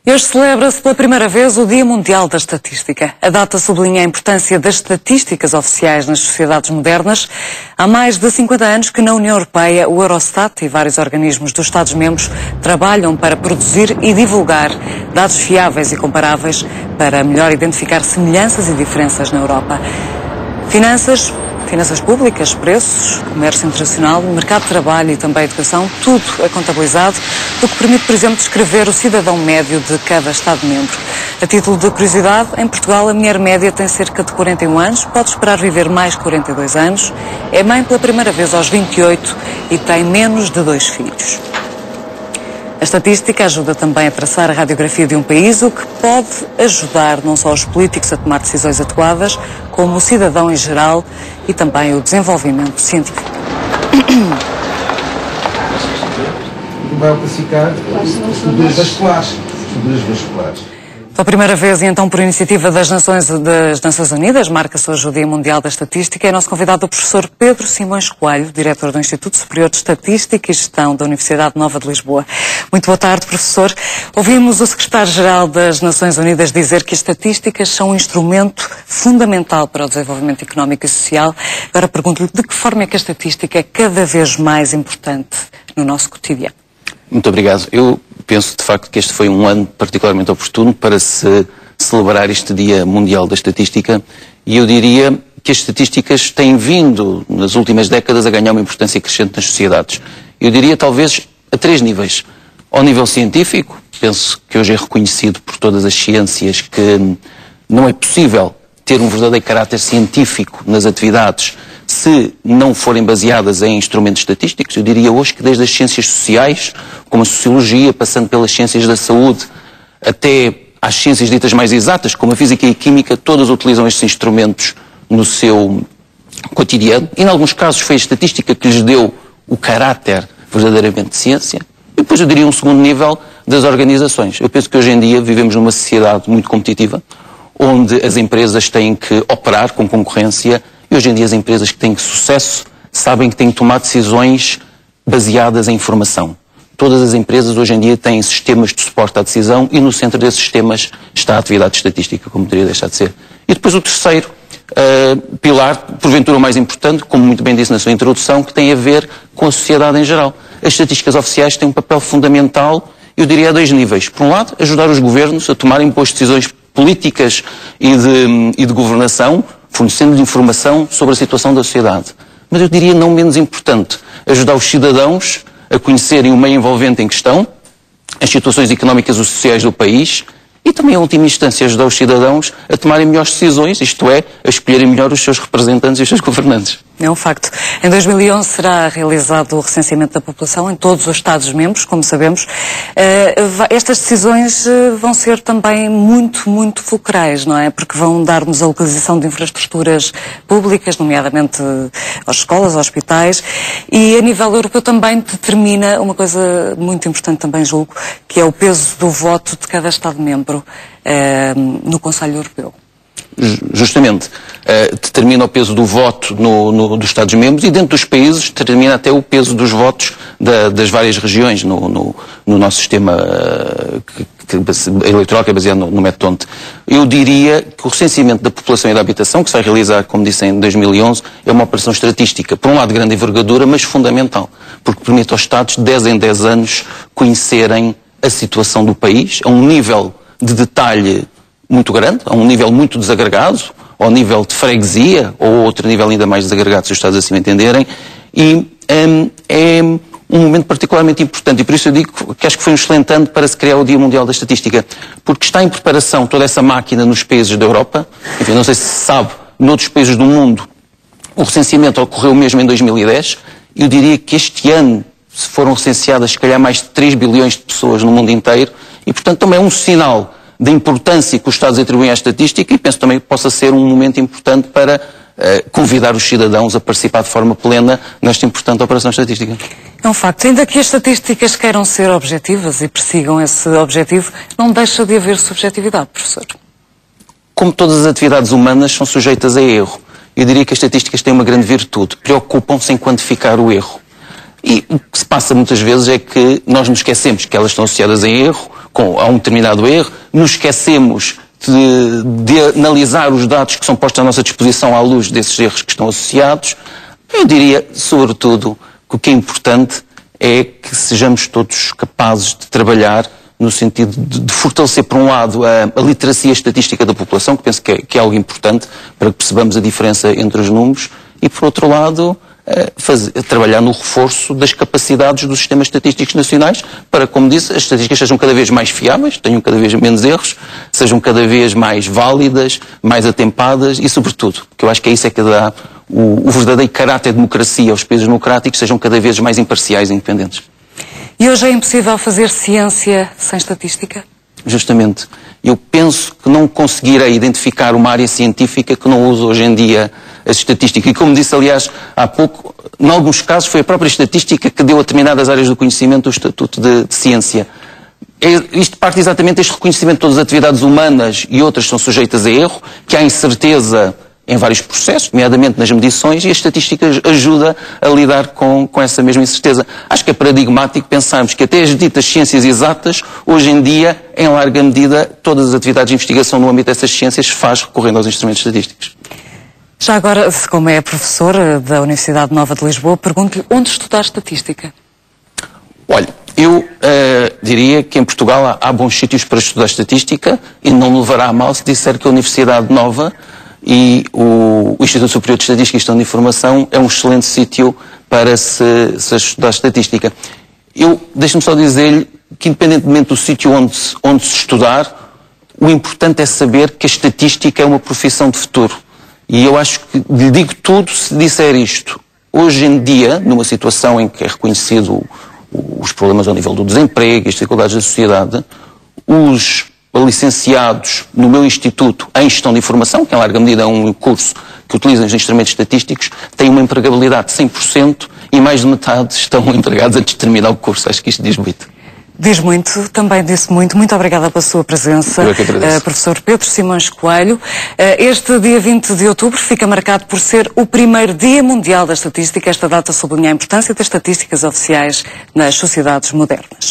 Hoje celebra-se pela primeira vez o Dia Mundial da Estatística. A data sublinha a importância das estatísticas oficiais nas sociedades modernas. Há mais de 50 anos que na União Europeia o Eurostat e vários organismos dos Estados-membros trabalham para produzir e divulgar dados fiáveis e comparáveis para melhor identificar semelhanças e diferenças na Europa. Finanças públicas, preços, comércio internacional, mercado de trabalho e também educação, tudo é contabilizado, o que permite, por exemplo, descrever o cidadão médio de cada Estado-membro. A título de curiosidade, em Portugal a mulher média tem cerca de 41 anos, pode esperar viver mais 42 anos, é mãe pela primeira vez aos 28 e tem menos de 2 filhos. A estatística ajuda também a traçar a radiografia de um país, o que pode ajudar não só os políticos a tomar decisões adequadas, como o cidadão em geral e também o desenvolvimento científico. Vai classificar os poderes vasculares. Pela primeira vez, e então por iniciativa das Nações Unidas, marca-se hoje o Dia Mundial da Estatística. É nosso convidado o professor Pedro Simões Coelho, diretor do Instituto Superior de Estatística e Gestão da Universidade Nova de Lisboa. Muito boa tarde, professor. Ouvimos o secretário-geral das Nações Unidas dizer que as estatísticas são um instrumento fundamental para o desenvolvimento económico e social. Agora pergunto-lhe de que forma é que a estatística é cada vez mais importante no nosso cotidiano? Muito obrigado. Eu penso, de facto, que este foi um ano particularmente oportuno para se celebrar este Dia Mundial da Estatística e eu diria que as estatísticas têm vindo, nas últimas décadas, a ganhar uma importância crescente nas sociedades. Eu diria, talvez, a 3 níveis. Ao nível científico, penso que hoje é reconhecido por todas as ciências que não é possível ter um verdadeiro caráter científico nas atividades se não forem baseadas em instrumentos estatísticos. Eu diria hoje que desde as ciências sociais, como a sociologia, passando pelas ciências da saúde, até às ciências ditas mais exatas, como a física e a química, todas utilizam estes instrumentos no seu cotidiano. E, em alguns casos, foi a estatística que lhes deu o caráter verdadeiramente de ciência. E depois eu diria um segundo nível das organizações. Eu penso que hoje em dia vivemos numa sociedade muito competitiva, onde as empresas têm que operar com concorrência. E hoje em dia as empresas que têm sucesso sabem que têm que tomar decisões baseadas em informação. Todas as empresas hoje em dia têm sistemas de suporte à decisão e no centro desses sistemas está a atividade estatística, como poderia deixar de ser. E depois o terceiro pilar, porventura o mais importante, como muito bem disse na sua introdução, que tem a ver com a sociedade em geral. As estatísticas oficiais têm um papel fundamental, eu diria a 2 níveis. Por um lado, ajudar os governos a tomarem boas decisões políticas e de governação, fornecendo-lhe informação sobre a situação da sociedade. Mas eu diria, não menos importante, ajudar os cidadãos a conhecerem o meio envolvente em questão, as situações económicas e sociais do país e também, em última instância, ajudar os cidadãos a tomarem melhores decisões, isto é, a escolherem melhor os seus representantes e os seus governantes. É um facto. Em 2011 será realizado o recenseamento da população em todos os Estados-membros, como sabemos. Estas decisões vão ser também muito fulcrais, não é? Porque vão dar-nos a localização de infraestruturas públicas, nomeadamente às escolas, aos hospitais, e a nível europeu também determina uma coisa muito importante também, julgo, que é o peso do voto de cada Estado-membro no Conselho Europeu. Justamente, determina o peso do voto dos Estados-membros e dentro dos países determina até o peso dos votos das várias regiões no nosso sistema eleitoral que é baseado no método TONT. Eu diria que o recenseamento da população e da habitação, que se vai realizar, como disse, em 2011, é uma operação estatística, por um lado de grande envergadura, mas fundamental, porque permite aos Estados, de 10 em 10 anos, conhecerem a situação do país, a um nível de detalhe muito grande, a um nível muito desagregado, ao nível de freguesia, ou outro nível ainda mais desagregado, se os Estados assim me entenderem, e é um momento particularmente importante, e por isso eu digo que acho que foi um excelente ano para se criar o Dia Mundial da Estatística, porque está em preparação toda essa máquina nos países da Europa, enfim, não sei se sabe, noutros países do mundo, o recenseamento ocorreu mesmo em 2010, e eu diria que este ano foram recenseadas, se calhar, mais de 3 bilhões de pessoas no mundo inteiro, e portanto também é um sinal da importância que os Estados atribuem à estatística e penso também que possa ser um momento importante para convidar os cidadãos a participar de forma plena nesta importante operação estatística. É um facto. Ainda que as estatísticas queiram ser objetivas e persigam esse objetivo, não deixa de haver subjetividade, professor. Como todas as atividades humanas são sujeitas a erro, eu diria que as estatísticas têm uma grande virtude. Preocupam-se em quantificar o erro. E o que se passa muitas vezes é que nós nos esquecemos que elas estão associadas a erro, a um determinado erro, nos esquecemos de analisar os dados que são postos à nossa disposição à luz desses erros que estão associados. Eu diria, sobretudo, que o que é importante é que sejamos todos capazes de trabalhar no sentido de fortalecer, por um lado, a literacia estatística da população, que penso que é algo importante para que percebamos a diferença entre os números, e, por outro lado, trabalhar no reforço das capacidades dos sistemas estatísticos nacionais para, como disse, as estatísticas sejam cada vez mais fiáveis, tenham cada vez menos erros, sejam cada vez mais válidas, mais atempadas e, sobretudo, que eu acho que é isso que dá o verdadeiro caráter de democracia aos países democráticos, sejam cada vez mais imparciais e independentes. E hoje é impossível fazer ciência sem estatística? Justamente. Eu penso que não conseguirei identificar uma área científica que não use hoje em dia as estatísticas. E como disse, aliás, há pouco, em alguns casos foi a própria estatística que deu a determinadas áreas do conhecimento o estatuto de ciência. Isto parte exatamente deste reconhecimento de todas as atividades humanas e outras são sujeitas a erro, que há incerteza em vários processos, nomeadamente nas medições, e a estatística ajuda a lidar com essa mesma incerteza. Acho que é paradigmático pensarmos que até as ditas ciências exatas, hoje em dia, em larga medida, todas as atividades de investigação no âmbito dessas ciências se faz recorrendo aos instrumentos estatísticos. Já agora, como é professor da Universidade Nova de Lisboa, pergunto-lhe onde estudar estatística? Olha, eu diria que em Portugal há bons sítios para estudar estatística e não me levará a mal se disser que a Universidade Nova e o Instituto Superior de Estatística e Gestão de Informação é um excelente sítio para se estudar estatística. Deixe-me só dizer-lhe que, independentemente do sítio onde se estudar, o importante é saber que a estatística é uma profissão de futuro. E eu acho que lhe digo tudo se disser isto. Hoje em dia, numa situação em que é reconhecido os problemas ao nível do desemprego e as dificuldades da sociedade, os licenciados no meu instituto em gestão de informação, que em larga medida é um curso que utiliza os instrumentos estatísticos, têm uma empregabilidade de 100% e mais de metade estão empregados a terminar o curso. Acho que isto diz muito. Diz muito, também disse muito. Muito obrigada pela sua presença, professor Pedro Simões Coelho. Este dia 20 de outubro fica marcado por ser o primeiro Dia Mundial da Estatística. Esta data sublinha a importância das estatísticas oficiais nas sociedades modernas.